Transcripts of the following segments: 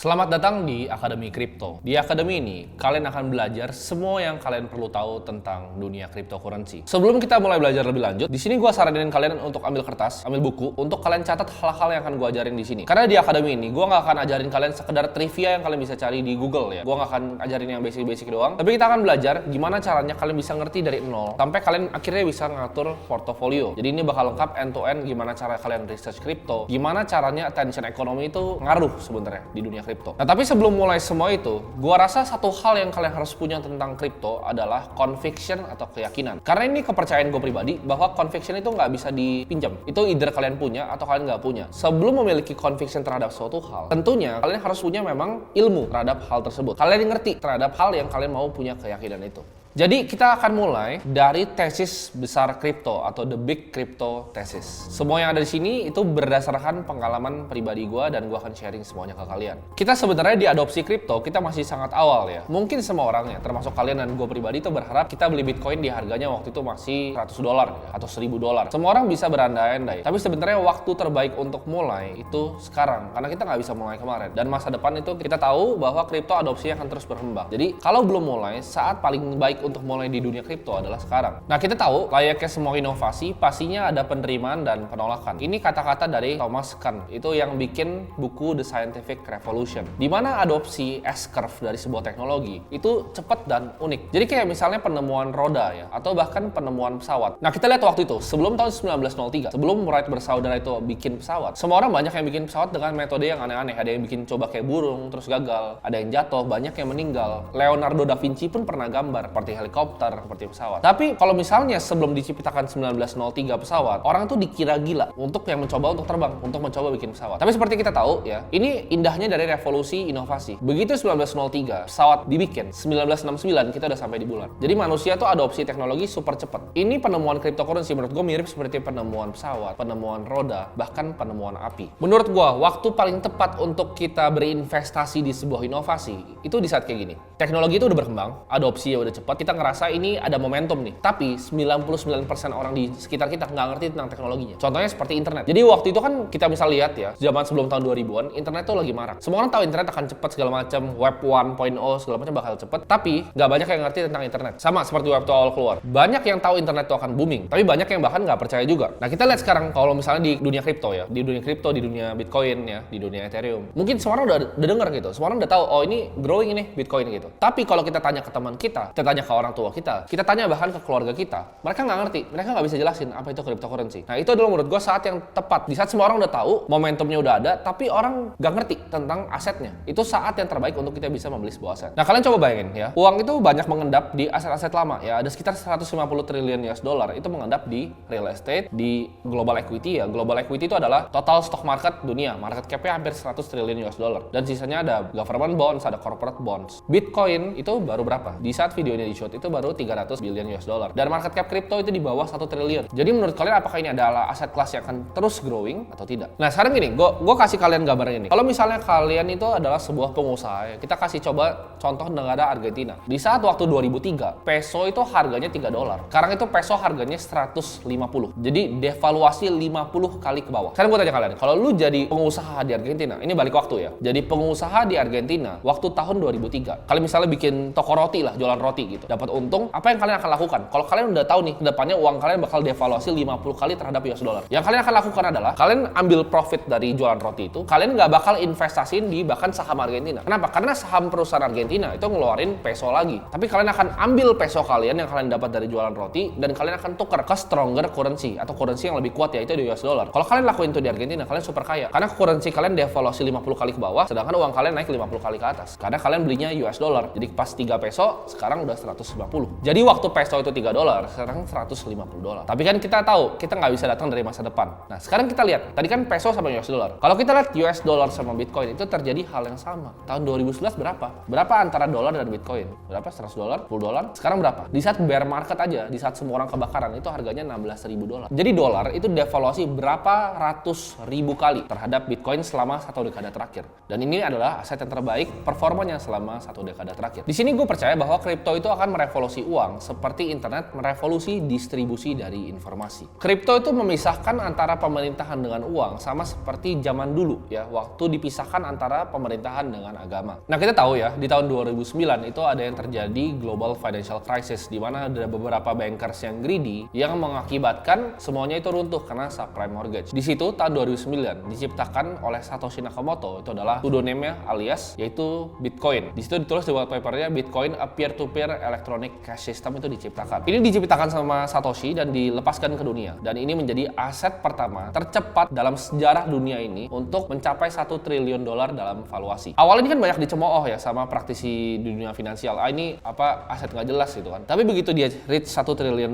Selamat datang di Akademi Kripto. Di Akademi ini, kalian akan belajar semua yang kalian perlu tahu tentang dunia cryptocurrency. Sebelum kita mulai belajar lebih lanjut, di sini gue saranin kalian untuk ambil kertas, ambil buku, untuk kalian catat hal-hal yang akan gue ajarin di sini. Karena di Akademi ini, gue nggak akan ajarin kalian sekedar trivia yang kalian bisa cari di Google ya. Gue nggak akan ajarin yang basic-basic doang. Tapi kita akan belajar gimana caranya kalian bisa ngerti dari nol, sampai kalian akhirnya bisa ngatur portofolio. Jadi ini bakal lengkap end-to-end gimana cara kalian research crypto, gimana caranya attention ekonomi itu ngaruh sebenarnya di dunia kripto. Nah, tapi sebelum mulai semua itu, gua rasa satu hal yang kalian harus punya tentang kripto adalah conviction atau keyakinan. Karena ini kepercayaan gue pribadi bahwa conviction itu nggak bisa dipinjam. Itu either kalian punya atau kalian nggak punya. Sebelum memiliki conviction terhadap suatu hal, tentunya kalian harus punya memang ilmu terhadap hal tersebut. Kalian ngerti terhadap hal yang kalian mau punya keyakinan itu. Jadi kita akan mulai dari tesis besar kripto atau the big crypto thesis. Semua yang ada di sini itu berdasarkan pengalaman pribadi gue dan gue akan sharing semuanya ke kalian. Kita sebenarnya di adopsi kripto kita masih sangat awal ya. Mungkin semua orangnya, termasuk kalian dan gue pribadi itu berharap kita beli Bitcoin di harganya waktu itu masih $100 ya, atau $1000. Semua orang bisa berandai-andai. Tapi sebenarnya waktu terbaik untuk mulai itu sekarang, karena kita nggak bisa mulai kemarin. Dan masa depan itu kita tahu bahwa kripto adopsinya akan terus berkembang. Jadi kalau belum mulai, saat paling baik untuk mulai di dunia kripto adalah sekarang. Nah, kita tahu layaknya semua inovasi pastinya ada penerimaan dan penolakan. Ini kata-kata dari Thomas Kuhn, itu yang bikin buku The Scientific Revolution, di mana adopsi S-curve dari sebuah teknologi itu cepat dan unik. Jadi kayak misalnya penemuan roda ya, atau bahkan penemuan pesawat. Nah, kita lihat waktu itu, sebelum tahun 1903, sebelum Wright bersaudara itu bikin pesawat, semua orang banyak yang bikin pesawat dengan metode yang aneh-aneh. Ada yang bikin coba kayak burung, terus gagal. Ada yang jatuh, banyak yang meninggal. Leonardo da Vinci pun pernah gambar seperti helikopter, seperti pesawat. Tapi kalau misalnya sebelum diciptakan 1903 pesawat, orang tuh dikira gila untuk yang mencoba untuk terbang, untuk mencoba bikin pesawat. Tapi seperti kita tahu ya, ini indahnya dari revolusi inovasi. Begitu 1903 pesawat dibikin, 1969 kita udah sampai di bulan. Jadi manusia tuh adopsi teknologi super cepat. Ini penemuan cryptocurrency menurut gue mirip seperti penemuan pesawat, penemuan roda, bahkan penemuan api. Menurut gue, waktu paling tepat untuk kita berinvestasi di sebuah inovasi itu di saat kayak gini. Teknologi itu udah berkembang, adopsi ya udah cepat, kita ngerasa ini ada momentum nih. Tapi 99% orang di sekitar kita nggak ngerti tentang teknologinya. Contohnya seperti internet. Jadi waktu itu kan kita bisa lihat ya, zaman sebelum tahun 2000-an, internet tuh lagi marak. Semua orang tahu internet akan cepat segala macam, web 1.0 segala macam bakal cepat. Tapi nggak banyak yang ngerti tentang internet. Sama seperti web 2 awal keluar. Banyak yang tahu internet tuh akan booming, tapi banyak yang bahkan nggak percaya juga. Nah, kita lihat sekarang kalau misalnya di dunia kripto ya, di dunia kripto, di dunia Bitcoin ya, di dunia Ethereum. Mungkin semua orang udah dengar gitu. Semua orang udah tahu, oh ini growing ini Bitcoin gitu. Tapi kalau kita tanya ke teman kita tanya ke orang tua kita tanya bahkan ke keluarga kita, mereka nggak ngerti, mereka nggak bisa jelasin apa itu cryptocurrency. Nah, itu adalah menurut gue saat yang tepat. Di saat semua orang udah tahu, momentumnya udah ada, tapi orang nggak ngerti tentang asetnya. Itu saat yang terbaik untuk kita bisa membeli sebuah aset. Nah, kalian coba bayangin ya, uang itu banyak mengendap di aset-aset lama ya, ada sekitar 150 triliun US dollar itu mengendap di real estate, di global equity ya. Global equity itu adalah total stock market dunia, market cap-nya hampir 100 triliun US dollar. Dan sisanya ada government bonds, ada corporate bonds. Bitcoin itu baru berapa? Di saat video ini di-shoot itu baru 300 billion US dollar. Dan market cap kripto itu di bawah 1 triliun. Jadi menurut kalian apakah ini adalah aset kelas yang akan terus growing atau tidak? Nah, sekarang gini, gue kasih kalian gambaran ini. Kalau misalnya kalian itu adalah sebuah pengusaha ya, kita kasih coba contoh negara Argentina. Di saat waktu 2003, peso itu harganya $3. Sekarang itu peso harganya 150. Jadi devaluasi 50 kali ke bawah. Sekarang gue tanya kalian, kalau lu jadi pengusaha di Argentina, ini balik waktu ya. Jadi pengusaha di Argentina waktu tahun 2003. Kalian misalnya bikin toko roti lah, jualan roti gitu. Dapat untung, apa yang kalian akan lakukan? Kalau kalian udah tahu nih, kedepannya uang kalian bakal devaluasi 50 kali terhadap US dollar. Yang kalian akan lakukan adalah, kalian ambil profit dari jualan roti itu, kalian nggak bakal investasiin di bahkan saham Argentina. Kenapa? Karena saham perusahaan Argentina itu ngeluarin peso lagi. Tapi kalian akan ambil peso kalian yang kalian dapat dari jualan roti, dan kalian akan tukar ke stronger currency, atau currency yang lebih kuat yaitu di US dollar. Kalau kalian lakuin itu di Argentina, kalian super kaya. Karena currency kalian devaluasi 50 kali ke bawah, sedangkan uang kalian naik 50 kali ke atas. Karena kalian belinya US dollar. Jadi pas 3 peso, sekarang udah 150. Jadi waktu peso itu $3, sekarang $150. Tapi kan kita tahu, kita nggak bisa datang dari masa depan. Nah, sekarang kita lihat, tadi kan peso sama US dollar. Kalau kita lihat US dollar sama Bitcoin, itu terjadi hal yang sama. Tahun 2011 berapa? Berapa antara dolar dan Bitcoin? Berapa? $100? $10? Sekarang berapa? Di saat bear market aja, di saat semua orang kebakaran, itu harganya $16.000. Jadi dolar itu devaluasi berapa ratus ribu kali terhadap Bitcoin selama 1 dekade terakhir. Dan ini adalah aset yang terbaik performanya selama 1 dekade terakhir. Di sini gue percaya bahwa kripto itu akan akan merevolusi uang seperti internet merevolusi distribusi dari informasi. Kripto itu memisahkan antara pemerintahan dengan uang sama seperti zaman dulu ya, waktu dipisahkan antara pemerintahan dengan agama. Nah, kita tahu ya, di tahun 2009 itu ada yang terjadi global financial crisis di mana ada beberapa bankers yang greedy yang mengakibatkan semuanya itu runtuh karena subprime mortgage. Di situ tahun 2009 diciptakan oleh Satoshi Nakamoto, itu adalah pseudonym alias yaitu Bitcoin. Di situ ditulis di white papernya Bitcoin a peer-to-peer electronic cash system itu diciptakan. Ini diciptakan sama Satoshi dan dilepaskan ke dunia. Dan ini menjadi aset pertama tercepat dalam sejarah dunia ini untuk mencapai $1 triliun dalam valuasi. Awalnya ini kan banyak dicemooh ya sama praktisi di dunia finansial. Ini aset nggak jelas gitu kan. Tapi begitu dia reach $1 triliun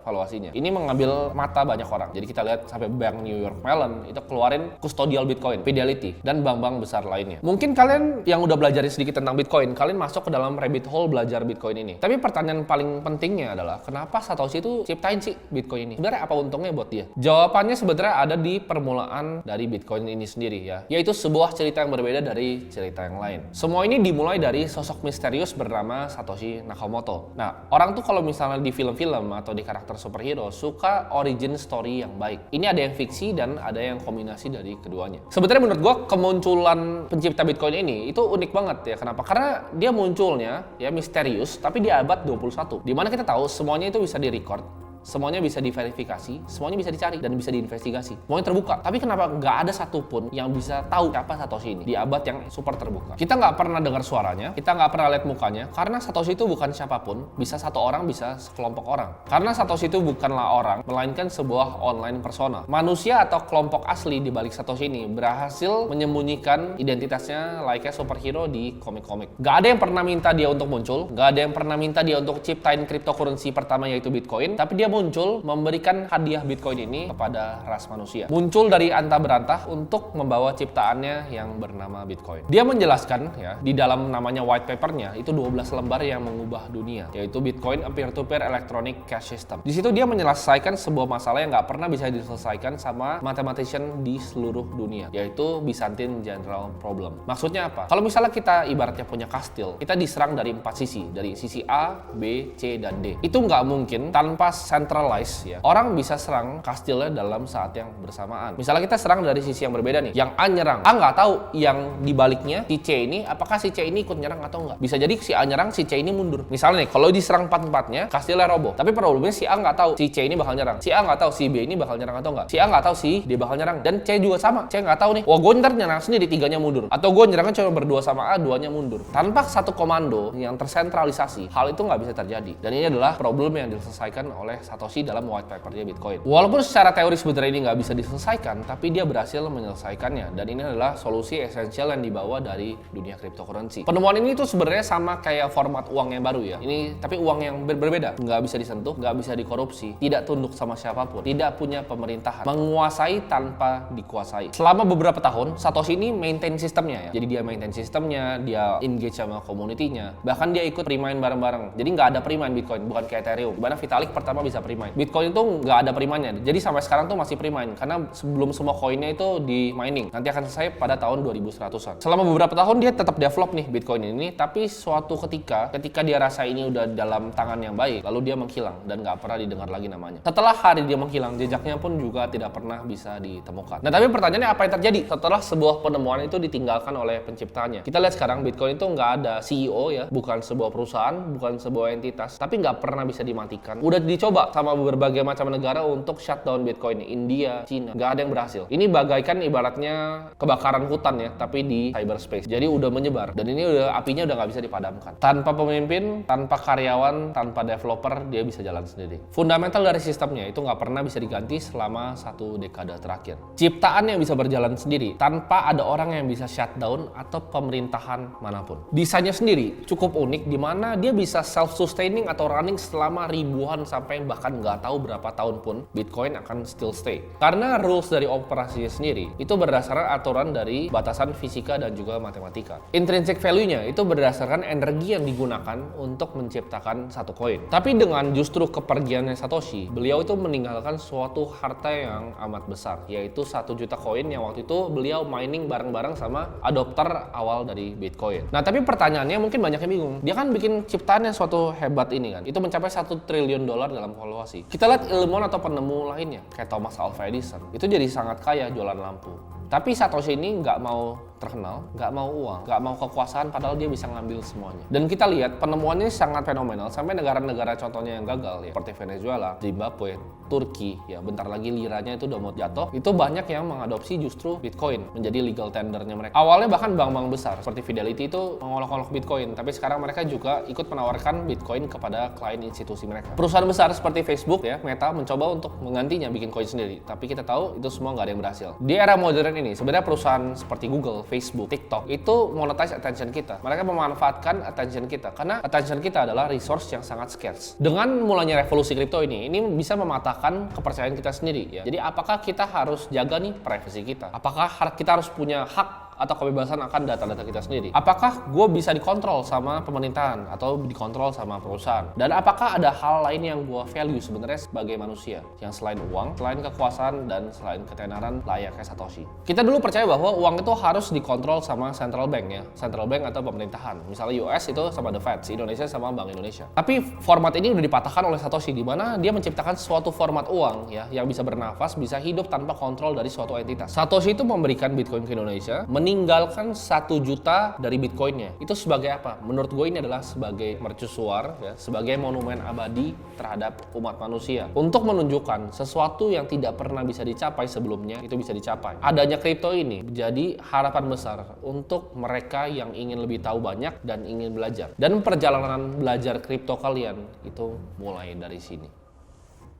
valuasinya, ini mengambil mata banyak orang. Jadi kita lihat sampai bank New York Mellon itu keluarin custodial Bitcoin, Fidelity, dan bank-bank besar lainnya. Mungkin kalian yang udah belajar sedikit tentang Bitcoin, kalian masuk ke dalam rabbit hole belajar Bitcoin ini. Tapi pertanyaan paling pentingnya adalah kenapa Satoshi itu ciptain sih Bitcoin ini? Sebenarnya apa untungnya buat dia? Jawabannya sebenarnya ada di permulaan dari Bitcoin ini sendiri ya, yaitu sebuah cerita yang berbeda dari cerita yang lain. Semua ini dimulai dari sosok misterius bernama Satoshi Nakamoto. Nah, orang tuh kalau misalnya di film-film atau di karakter superhero suka origin story yang baik. Ini ada yang fiksi dan ada yang kombinasi dari keduanya. Sebenarnya menurut gua kemunculan pencipta Bitcoin ini itu unik banget ya. Kenapa? Karena dia munculnya ya misterius tapi di abad 21. Dimana kita tahu semuanya itu bisa direcord, semuanya bisa diverifikasi, semuanya bisa dicari dan bisa diinvestigasi. Semuanya terbuka. Tapi kenapa nggak ada satupun yang bisa tahu siapa Satoshi ini di abad yang super terbuka? Kita nggak pernah dengar suaranya, kita nggak pernah lihat mukanya, karena Satoshi itu bukan siapapun, bisa satu orang, bisa sekelompok orang. Karena Satoshi itu bukanlah orang, melainkan sebuah online persona. Manusia atau kelompok asli di balik Satoshi ini berhasil menyembunyikan identitasnya layaknya superhero di komik-komik. Nggak ada yang pernah minta dia untuk muncul, nggak ada yang pernah minta dia untuk ciptain cryptocurrency pertama yaitu Bitcoin, tapi dia muncul memberikan hadiah Bitcoin ini kepada ras manusia. Muncul dari antah berantah untuk membawa ciptaannya yang bernama Bitcoin. Dia menjelaskan ya, di dalam namanya white papernya itu 12 lembar yang mengubah dunia, yaitu Bitcoin a peer-to-peer electronic cash system. Di situ dia menyelesaikan sebuah masalah yang nggak pernah bisa diselesaikan sama mathematician di seluruh dunia, yaitu Byzantine General Problem. Maksudnya apa? Kalau misalnya kita ibaratnya punya kastil, kita diserang dari 4 sisi, dari sisi A, B, C, dan D. Itu nggak mungkin tanpa centralized ya. Orang bisa serang kastilnya dalam saat yang bersamaan. Misalnya kita serang dari sisi yang berbeda nih. Yang A nyerang. A nggak tahu yang dibaliknya si C ini, apakah si C ini ikut nyerang atau nggak. Bisa jadi si A nyerang, si C ini mundur. Misalnya nih, kalau diserang 4-4-nya, kastilnya roboh. Tapi problemnya si A nggak tahu si C ini bakal nyerang. Si A nggak tahu si B ini bakal nyerang atau nggak. Si A nggak tahu si D bakal nyerang. Dan C juga sama. C nggak tahu nih. Wah, gue ntar nyerang sendiri, 3-nya mundur. Atau gue nyerangnya cuma berdua sama A, 2-nya mundur. Tanpa satu komando yang tersentralisasi, hal itu nggak bisa terjadi. Dan ini adalah problem yang diselesaikan oleh Satoshi dalam white papernya Bitcoin. Walaupun secara teori sebenarnya ini nggak bisa diselesaikan, tapi dia berhasil menyelesaikannya. Dan ini adalah solusi esensial yang dibawa dari dunia cryptocurrency. Penemuan ini tuh sebenarnya sama kayak format uang yang baru ya. Ini tapi uang yang berbeda. Nggak bisa disentuh, nggak bisa dikorupsi, tidak tunduk sama siapapun, tidak punya pemerintahan, menguasai tanpa dikuasai. Selama beberapa tahun, Satoshi ini maintain sistemnya ya. Jadi dia maintain sistemnya, dia engage sama community-nya. Bahkan dia ikut pre-mine bareng-bareng. Jadi nggak ada pre-mine Bitcoin, bukan kayak Ethereum. Dimana Vitalik pertama bisa pre-mine. Bitcoin itu nggak ada pre-mine-nya. Jadi sampai sekarang tuh masih pre-mine karena sebelum semua koinnya itu di mining. Nanti akan selesai pada tahun 2100-an. Selama beberapa tahun dia tetap develop nih Bitcoin ini, tapi suatu ketika dia rasa ini udah dalam tangan yang baik, lalu dia menghilang dan nggak pernah didengar lagi namanya. Setelah hari dia menghilang, jejaknya pun juga tidak pernah bisa ditemukan. Nah, tapi pertanyaannya apa yang terjadi setelah sebuah penemuan itu ditinggalkan oleh penciptanya? Kita lihat sekarang Bitcoin itu nggak ada CEO ya, bukan sebuah perusahaan, bukan sebuah entitas, tapi nggak pernah bisa dimatikan. Udah dicoba sama berbagai macam negara untuk shutdown Bitcoin, India, Cina, nggak ada yang berhasil. Ini bagaikan ibaratnya kebakaran hutan ya, tapi di cyberspace. Jadi udah menyebar dan ini apinya udah nggak bisa dipadamkan. Tanpa pemimpin, tanpa karyawan, tanpa developer, dia bisa jalan sendiri. Fundamental dari sistemnya itu nggak pernah bisa diganti selama 1 dekade terakhir. Ciptaan yang bisa berjalan sendiri tanpa ada orang yang bisa shutdown atau pemerintahan manapun. Desainnya sendiri cukup unik di mana dia bisa self-sustaining atau running selama ribuan sampai bahkan nggak tahu berapa tahun pun Bitcoin akan still stay. Karena rules dari operasinya sendiri itu berdasarkan aturan dari batasan fisika dan juga matematika. Intrinsic value-nya itu berdasarkan energi yang digunakan untuk menciptakan satu koin. Tapi dengan justru kepergiannya Satoshi, beliau itu meninggalkan suatu harta yang amat besar, yaitu 1 juta koin yang waktu itu beliau mining bareng-bareng sama adopter awal dari Bitcoin. Nah, tapi pertanyaannya mungkin banyak yang bingung. Dia kan bikin ciptaan yang suatu hebat ini kan. Itu mencapai $1 triliun dalam valuasi. Kita lihat ilmuwan atau penemu lainnya, kayak Thomas Alva Edison. Itu jadi sangat kaya jualan lampu. Tapi Satoshi ini nggak mau terkenal, nggak mau uang, nggak mau kekuasaan, padahal dia bisa ngambil semuanya. Dan kita lihat penemuannya sangat fenomenal sampai negara-negara contohnya yang gagal ya, seperti Venezuela, Zimbabwe, Turki, ya bentar lagi liranya itu udah mau jatuh. Itu banyak yang mengadopsi justru Bitcoin menjadi legal tendernya mereka. Awalnya bahkan bank-bank besar seperti Fidelity itu mengolok-olok Bitcoin, tapi sekarang mereka juga ikut menawarkan Bitcoin kepada klien institusi mereka. Perusahaan besar seperti Facebook ya, Meta mencoba untuk menggantinya bikin koin sendiri, tapi kita tahu itu semua nggak ada yang berhasil. Di era modern ini sebenarnya perusahaan seperti Google, Facebook, TikTok itu monetize attention kita. Mereka memanfaatkan attention kita karena attention kita adalah resource yang sangat scarce. Dengan mulanya revolusi kripto ini bisa mematahkan kepercayaan kita sendiri ya. Jadi apakah kita harus jaga nih privacy kita? Apakah kita harus punya hak atau kebebasan akan data-data kita sendiri? Apakah gue bisa dikontrol sama pemerintahan atau dikontrol sama perusahaan? Dan apakah ada hal lain yang gue value sebenarnya sebagai manusia yang selain uang, selain kekuasaan, dan selain ketenaran layaknya Satoshi? Kita dulu percaya bahwa uang itu harus dikontrol sama central bank ya, central bank atau pemerintahan. Misalnya US itu sama The Fed, Indonesia sama Bank Indonesia. Tapi format ini udah dipatahkan oleh Satoshi, di mana dia menciptakan suatu format uang ya yang bisa bernafas, bisa hidup tanpa kontrol dari suatu entitas. Satoshi itu memberikan Bitcoin ke Indonesia, meninggalkan 1 juta dari Bitcoinnya. Itu sebagai apa? Menurut gue ini adalah sebagai mercusuar ya, sebagai monumen abadi terhadap umat manusia untuk menunjukkan sesuatu yang tidak pernah bisa dicapai sebelumnya itu bisa dicapai. Adanya kripto ini menjadi harapan besar untuk mereka yang ingin lebih tahu banyak dan ingin belajar. Dan perjalanan belajar kripto kalian itu mulai dari sini.